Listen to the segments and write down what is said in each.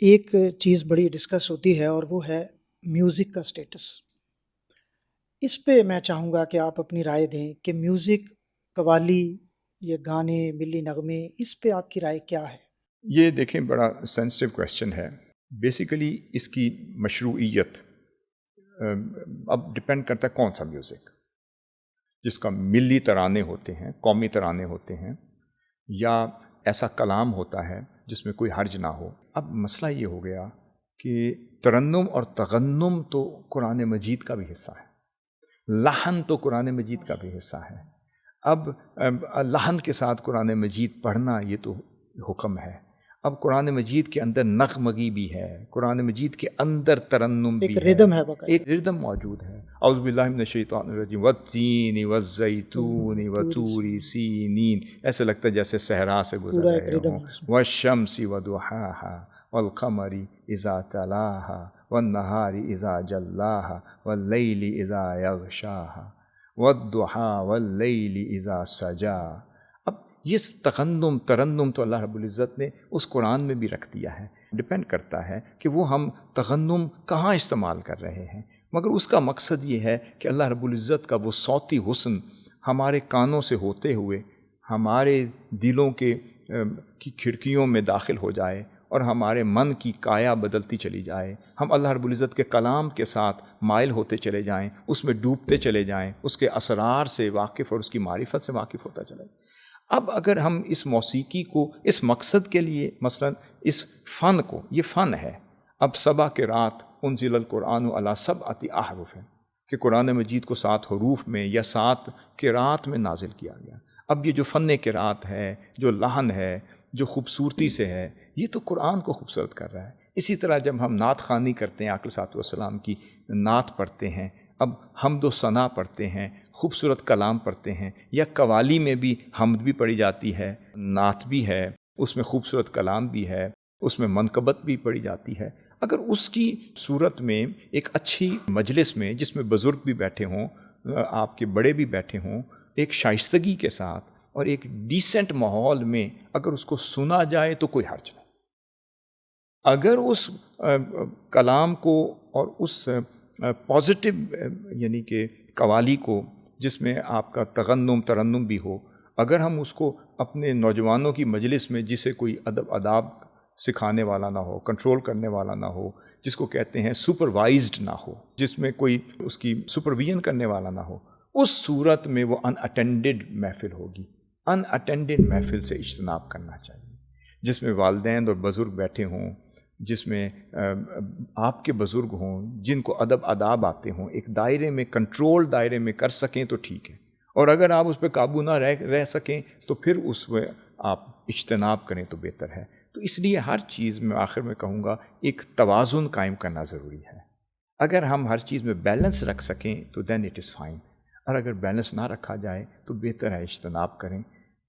ایک چیز بڑی ڈسکس ہوتی ہے اور وہ ہے میوزک کا سٹیٹس۔ اس پہ میں چاہوں گا کہ آپ اپنی رائے دیں کہ میوزک، قوالی یا گانے، ملی نغمے، اس پہ آپ کی رائے کیا ہے؟ یہ دیکھیں بڑا سینسٹیو کویسچن ہے۔ بیسیکلی اس کی مشروعیت اب ڈپینڈ کرتا ہے کون سا میوزک، جس کا ملی ترانے ہوتے ہیں، قومی ترانے ہوتے ہیں، یا ایسا کلام ہوتا ہے جس میں کوئی حرج نہ ہو۔ اب مسئلہ یہ ہو گیا کہ ترنم اور تغنم تو قرآن مجید کا بھی حصہ ہے، لحن تو قرآن مجید کا بھی حصہ ہے۔ اب لحن کے ساتھ قرآن مجید پڑھنا یہ تو حکم ہے۔ اب قرآن مجید کے اندر نغمگی بھی ہے، قرآن مجید کے اندر ترنم بھی ہے، ردم ہے، باقاعدہ ایک ردم موجود ہے۔ اعوذ باللہ من الشیطان الرجیم، والتین والزیتون وطور سینین، ایسے لگتا ہے جیسے صحرا سے گزر رہے ہوں۔ والشمس وضحاہا والقمر اذا تلاہا والنہار اذا جلاہا واللیل اذا یغشاہا والضحی واللیل اذا سجا۔ اب یہ ترنم تو اللہ رب العزت نے اس قرآن میں بھی رکھ دیا ہے۔ ڈپینڈ کرتا ہے کہ وہ ہم تغنم کہاں استعمال کر رہے ہیں، مگر اس کا مقصد یہ ہے کہ اللہ رب العزت کا وہ صوتی حسن ہمارے کانوں سے ہوتے ہوئے ہمارے دلوں کی کھڑکیوں میں داخل ہو جائے اور ہمارے من کی کایا بدلتی چلی جائے، ہم اللہ رب العزت کے کلام کے ساتھ مائل ہوتے چلے جائیں، اس میں ڈوبتے چلے جائیں، اس کے اسرار سے واقف اور اس کی معرفت سے واقف ہوتا چلے۔ اب اگر ہم اس موسیقی کو اس مقصد کے لیے، مثلا اس فن کو، یہ فن ہے، اب سبع قرات انزل القرآن علی سبعۃ احرف ہے کہ قرآن مجید کو 7 حروف میں یا 7 قرات میں نازل کیا گیا۔ اب یہ جو فن قرات ہے، جو لحن ہے، جو خوبصورتی سے ہے، یہ تو قرآن کو خوبصورت کر رہا ہے۔ اسی طرح جب ہم نعت خوانی کرتے ہیں، آقا صلی اللہ علیہ وسلم کی نعت پڑھتے ہیں، اب حمد و ثنا پڑھتے ہیں، خوبصورت کلام پڑھتے ہیں، یا قوالی میں بھی حمد بھی پڑھی جاتی ہے، نعت بھی ہے، اس میں خوبصورت کلام بھی ہے، اس میں منقبت بھی پڑھی جاتی ہے۔ اگر اس کی صورت میں ایک اچھی مجلس میں، جس میں بزرگ بھی بیٹھے ہوں، آپ کے بڑے بھی بیٹھے ہوں، ایک شائستگی کے ساتھ اور ایک ڈیسنٹ ماحول میں اگر اس کو سنا جائے تو کوئی حرج نہیں۔ اگر اس کلام کو اور اس پازیٹیو یعنی کہ قوالی کو، جس میں آپ کا ترنم بھی ہو، اگر ہم اس کو اپنے نوجوانوں کی مجلس میں، جسے کوئی ادب آداب سکھانے والا نہ ہو، کنٹرول کرنے والا نہ ہو، جس کو کہتے ہیں سپروائزڈ نہ ہو، جس میں کوئی اس کی سپرویژن کرنے والا نہ ہو، اس صورت میں وہ ان اٹینڈڈ محفل ہوگی۔ ان اٹینڈڈ محفل سے اجتناب کرنا چاہیے، جس میں والدین اور بزرگ بیٹھے ہوں، جس میں آپ کے بزرگ ہوں، جن کو ادب آداب آتے ہوں، ایک دائرے میں، کنٹرول دائرے میں کر سکیں تو ٹھیک ہے، اور اگر آپ اس پہ قابو نہ رہ سکیں تو پھر اس میں آپ اجتناب کریں تو بہتر ہے۔ تو اس لیے ہر چیز میں آخر میں کہوں گا ایک توازن قائم کرنا ضروری ہے۔ اگر ہم ہر چیز میں بیلنس رکھ سکیں تو دین اٹ از فائن، اور اگر بیلنس نہ رکھا جائے تو بہتر ہے اجتناب کریں،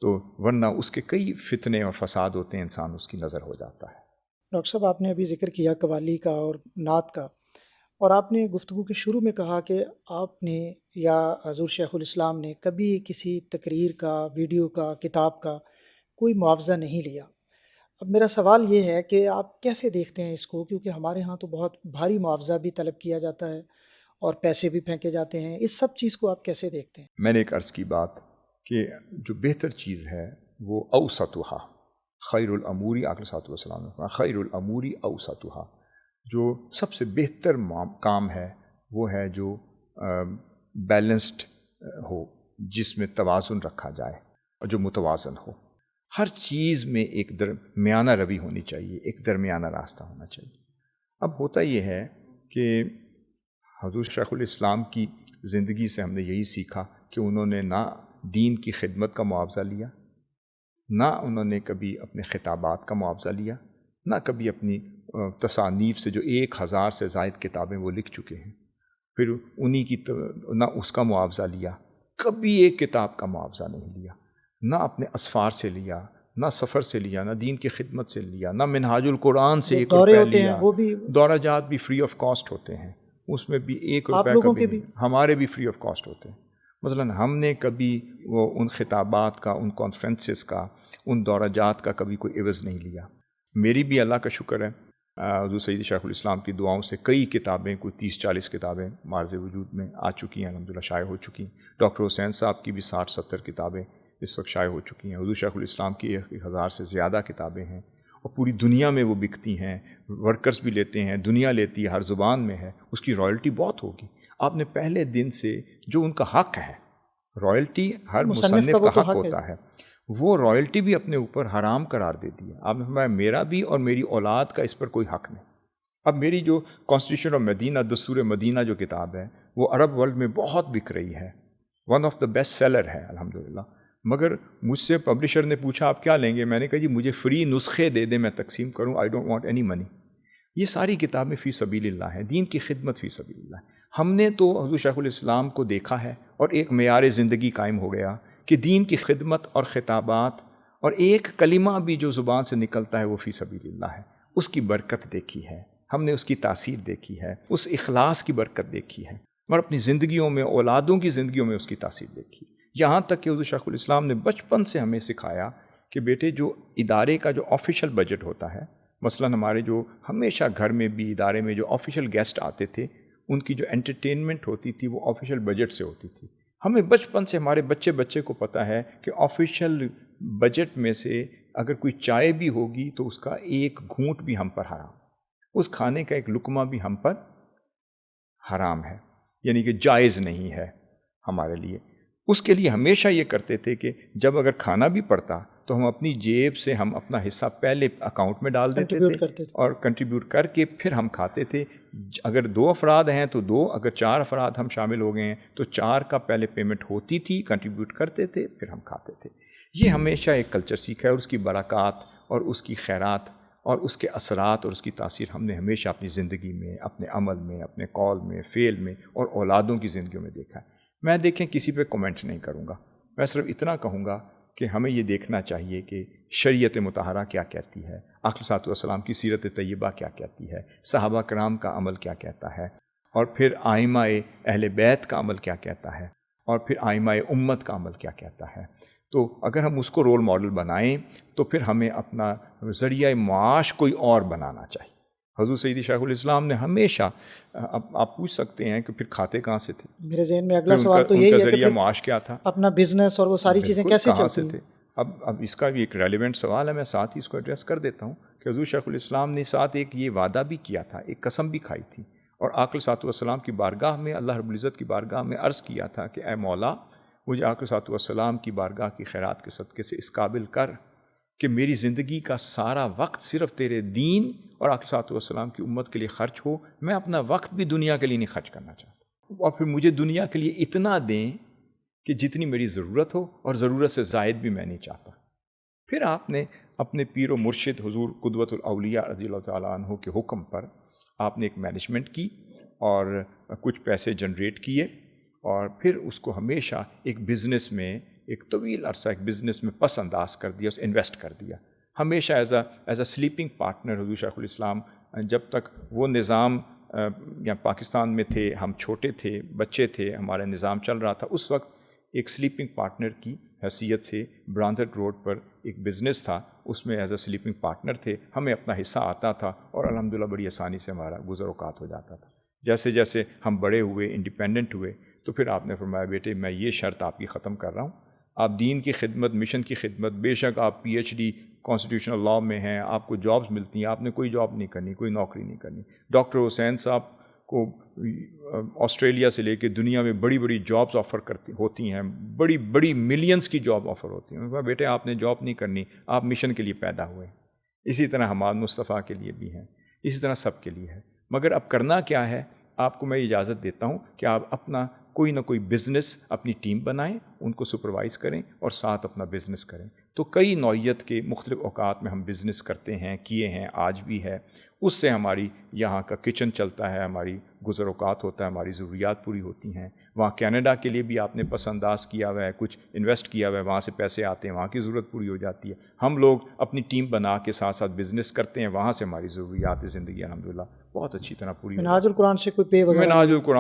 تو ورنہ اس کے کئی فتنے اور فساد ہوتے ہیں، انسان اس کی نظر ہو جاتا ہے۔ ڈاکٹر صاحب، آپ نے ابھی ذکر کیا قوالی کا اور نعت کا، اور آپ نے گفتگو کے شروع میں کہا کہ آپ نے یا حضور شیخ الاسلام نے کبھی کسی تقریر کا، ویڈیو کا، کتاب کا کوئی معاوضہ نہیں لیا۔ اب میرا سوال یہ ہے کہ آپ کیسے دیکھتے ہیں اس کو، کیونکہ ہمارے ہاں تو بہت بھاری معاوضہ بھی طلب کیا جاتا ہے اور پیسے بھی پھینکے جاتے ہیں، اس سب چیز کو آپ کیسے دیکھتے ہیں؟ میں نے ایک عرض کی بات کہ جو بہتر چیز ہے وہ اوسطھا خیر الاموری، آقا صلی اللہ علیہ وسلم نے فرمایا خیر الاموری اوسطھا، جو سب سے بہتر کام ہے وہ ہے جو بیلنسڈ ہو، جس میں توازن رکھا جائے اور جو متوازن ہو۔ ہر چیز میں ایک درمیانہ روی ہونی چاہیے، ایک درمیانہ راستہ ہونا چاہیے۔ اب ہوتا یہ ہے کہ حضور شیخ الاسلام کی زندگی سے ہم نے یہی سیکھا کہ انہوں نے نہ دین کی خدمت کا معاوضہ لیا، نہ انہوں نے کبھی اپنے خطابات کا معاوضہ لیا، نہ کبھی اپنی تصانیف سے جو 1000 سے زائد کتابیں وہ لکھ چکے ہیں، پھر انہی کی نہ اس کا معاوضہ لیا، کبھی ایک کتاب کا معاوضہ نہیں لیا، نہ اپنے اسفار سے لیا، نہ سفر سے لیا، نہ دین کی خدمت سے لیا، نہ منہاج القرآن سے 1 روپیہ لیا۔ وہ بھی دورہ جات بھی فری آف کاسٹ ہوتے ہیں، اس میں بھی 1 روپیہ کبھی نہیں، ہمارے بھی فری آف کاسٹ ہوتے ہیں۔ مثلا ہم نے کبھی وہ ان خطابات کا، ان کانفرنسز کا، ان دورہ جات کا کبھی کوئی عوض نہیں لیا۔ میری بھی اللہ کا شکر ہے حضور سید شیخ الاسلام کی دعاؤں سے کئی کتابیں، کوئی 30-40 کتابیں معرض وجود میں آ چکی ہیں، الحمدللہ شائع ہو چکی ہیں۔ ڈاکٹر حسین صاحب کی بھی 60-70 کتابیں اس وقت شائع ہو چکی ہیں۔ حضور شیخ الاسلام کی 1000 سے زیادہ کتابیں ہیں اور پوری دنیا میں وہ بکتی ہیں، ورکرز بھی لیتے ہیں، دنیا لیتی ہے، ہر زبان میں ہے، اس کی رائلٹی بہت ہوگی۔ آپ نے پہلے دن سے جو ان کا حق ہے، رائلٹی ہر مصنف کا حق ہوتا ہے، وہ رائلٹی بھی اپنے اوپر حرام قرار دے دی ہے۔ آپ نے فرمایا میرا بھی اور میری اولاد کا اس پر کوئی حق نہیں۔ اب میری جو کانسٹیٹیوشن آف مدینہ، دستور مدینہ جو کتاب ہے، وہ عرب ورلڈ میں بہت بک رہی ہے، one of the best seller ہے الحمدللہ، مگر مجھ سے پبلشر نے پوچھا آپ کیا لیں گے؟ میں نے کہا جی مجھے فری نسخے دے دیں، میں تقسیم کروں، I don't want any money. یہ ساری کتابیں فی سبیل اللہ ہیں، دین کی خدمت فی سبیل اللہ ہے۔ ہم نے تو حضور شیخ الاسلام کو دیکھا ہے اور ایک معیار زندگی قائم ہو گیا کہ دین کی خدمت اور خطابات اور ایک کلمہ بھی جو زبان سے نکلتا ہے وہ فی سبیل اللہ ہے۔ اس کی برکت دیکھی ہے، ہم نے اس کی تاثیر دیکھی ہے، اس اخلاص کی برکت دیکھی ہے، اور اپنی زندگیوں میں، اولادوں کی زندگیوں میں اس کی تاثیر دیکھی۔ یہاں تک کہ حضور شیخ الاسلام نے بچپن سے ہمیں سکھایا کہ بیٹے جو ادارے کا جو آفیشیل بجٹ ہوتا ہے، مثلا ہمارے جو ہمیشہ گھر میں بھی ادارے میں جو آفیشیل گیسٹ آتے تھے، ان کی جو انٹرٹینمنٹ ہوتی تھی وہ آفیشیل بجٹ سے ہوتی تھی۔ ہمیں بچپن سے ہمارے بچے کو پتہ ہے کہ آفیشیل بجٹ میں سے اگر کوئی چائے بھی ہوگی تو اس کا ایک گھونٹ بھی ہم پر حرام، اس کھانے کا ایک لقمہ بھی ہم پر حرام ہے، یعنی کہ جائز نہیں ہے ہمارے لیے۔ اس کے لیے ہمیشہ یہ کرتے تھے کہ جب اگر کھانا بھی پڑتا تو ہم اپنی جیب سے ہم اپنا حصہ پہلے اکاؤنٹ میں ڈال دیتے تھے اور کنٹریبیوٹ کر کے پھر ہم کھاتے تھے۔ اگر 2 افراد ہیں تو 2، اگر 4 افراد ہم شامل ہو گئے ہیں تو 4 کا پہلے پیمنٹ ہوتی تھی، کنٹریبیوٹ کرتے تھے، پھر ہم کھاتے تھے۔ یہ ہمیشہ ایک کلچر سیکھا ہے، اور اس کی برکات اور اس کی خیرات اور اس کے اثرات اور اس کی تاثیر ہم نے ہمیشہ اپنی زندگی میں، اپنے عمل میں، اپنے قول میں، فعل میں اور اولادوں کی زندگیوں میں دیکھا ہے۔ میں دیکھیں کسی پہ کمنٹ نہیں کروں گا، میں صرف اتنا کہوں گا کہ ہمیں یہ دیکھنا چاہیے کہ شریعت مطہرہ کیا کہتی ہے، آقا صلی اللہ علیہ وسلم کی سیرت طیبہ کیا کہتی ہے، صحابہ کرام کا عمل کیا کہتا ہے، اور پھر آئمہ اہل بیت کا عمل کیا کہتا ہے، اور پھر آئمہ امت کا عمل کیا کہتا ہے۔ تو اگر ہم اس کو رول ماڈل بنائیں تو پھر ہمیں اپنا ذریعہ معاش کوئی اور بنانا چاہیے۔ حضور سید شیخ الاسلام نے ہمیشہ، آپ پوچھ سکتے ہیں کہ پھر کھاتے کہاں سے تھے؟ میرے ذہن میں اگلا سوال تو یہی ہے کہ ذریعہ معاش کیا تھا، اپنا بزنس اور وہ ساری چیزیں کیسے چلتی تھے؟ اب اس کا بھی ایک ریلیونٹ سوال ہے، میں ساتھ ہی اس کو ایڈریس کر دیتا ہوں کہ حضور شیخ الاسلام نے ساتھ ایک یہ وعدہ بھی کیا تھا، ایک قسم بھی کھائی تھی، اور آقا صلی اللہ علیہ وسلم کی بارگاہ میں، اللہ رب العزت کی بارگاہ میں عرض کیا تھا کہ اے مولا مجھے آقا صلی اللہ علیہ وسلم کی بارگاہ کی خیرات کے صدقے سے اس قابل کر کہ میری زندگی کا سارا وقت صرف تیرے دین اور آقا صلی اللہ علیہ وسلم کی امت کے لیے خرچ ہو، میں اپنا وقت بھی دنیا کے لیے نہیں خرچ کرنا چاہتا، اور پھر مجھے دنیا کے لیے اتنا دیں کہ جتنی میری ضرورت ہو، اور ضرورت سے زائد بھی میں نہیں چاہتا۔ پھر آپ نے اپنے پیر و مرشد حضور قدوۃ الاولیاء رضی اللہ تعالیٰ عنہ کے حکم پر آپ نے ایک مینجمنٹ کی اور کچھ پیسے جنریٹ کیے، اور پھر اس کو ہمیشہ ایک بزنس میں، ایک طویل عرصہ ایک بزنس میں پس انداز کر دیا، اسے انویسٹ کر دیا۔ ہمیشہ ایز اے سلیپنگ پارٹنر حضور شیخ الاسلام، جب تک وہ نظام یا پاکستان میں تھے، ہم چھوٹے تھے، بچے تھے، ہمارا نظام چل رہا تھا، اس وقت ایک سلیپنگ پارٹنر کی حیثیت سے برانڈڈ روڈ پر ایک بزنس تھا، اس میں ایز اے سلیپنگ پارٹنر تھے، ہمیں اپنا حصہ آتا تھا، اور الحمدللہ بڑی آسانی سے ہمارا گزر اوقات ہو جاتا تھا۔ جیسے جیسے ہم بڑے ہوئے، انڈیپینڈنٹ ہوئے، تو پھر آپ نے فرمایا بیٹے میں یہ شرط آپ کی ختم کر رہا ہوں، آپ دین کی خدمت، مشن کی خدمت، بے شک آپ P H D constitutional law میں ہیں، آپ کو جابز ملتی ہیں، آپ نے کوئی جاب نہیں کرنی، کوئی نوکری نہیں کرنی۔ ڈاکٹر حسین صاحب کو آسٹریلیا سے لے کے دنیا میں بڑی بڑی جابز آفر ہوتی ہیں، بڑی بڑی ملینز کی جاب آفر ہوتی ہیں۔ میں بیٹے آپ نے جاب نہیں کرنی، آپ مشن کے لیے پیدا ہوئے۔ اسی طرح حماد مصطفیٰ کے لیے بھی ہیں، اسی طرح سب کے لیے ہے۔ مگر اب کرنا کیا ہے، آپ کو میں اجازت دیتا ہوں کہ آپ اپنا کوئی نہ کوئی بزنس، اپنی ٹیم بنائیں، ان کو سپروائز کریں اور ساتھ اپنا بزنس کریں۔ تو کئی نوعیت کے مختلف اوقات میں ہم بزنس کرتے ہیں، کیے ہیں، آج بھی ہے۔ اس سے ہماری یہاں کا کچن چلتا ہے، ہماری گزر اوقات ہوتا ہے، ہماری ضروریات پوری ہوتی ہیں۔ وہاں کینیڈا کے لیے بھی آپ نے پس انداز کیا ہوا ہے، کچھ انویسٹ کیا ہوا ہے، وہاں سے پیسے آتے ہیں، وہاں کی ضرورت پوری ہو جاتی ہے۔ ہم لوگ اپنی ٹیم بنا کے ساتھ ساتھ بزنس کرتے ہیں، وہاں سے ہماری ضروریات زندگی الحمدللہ بہت اچھی طرح پوری ہوتی ہے۔ منہاج القرآن سے کوئی پے وغیرہ؟ منہاج القرآن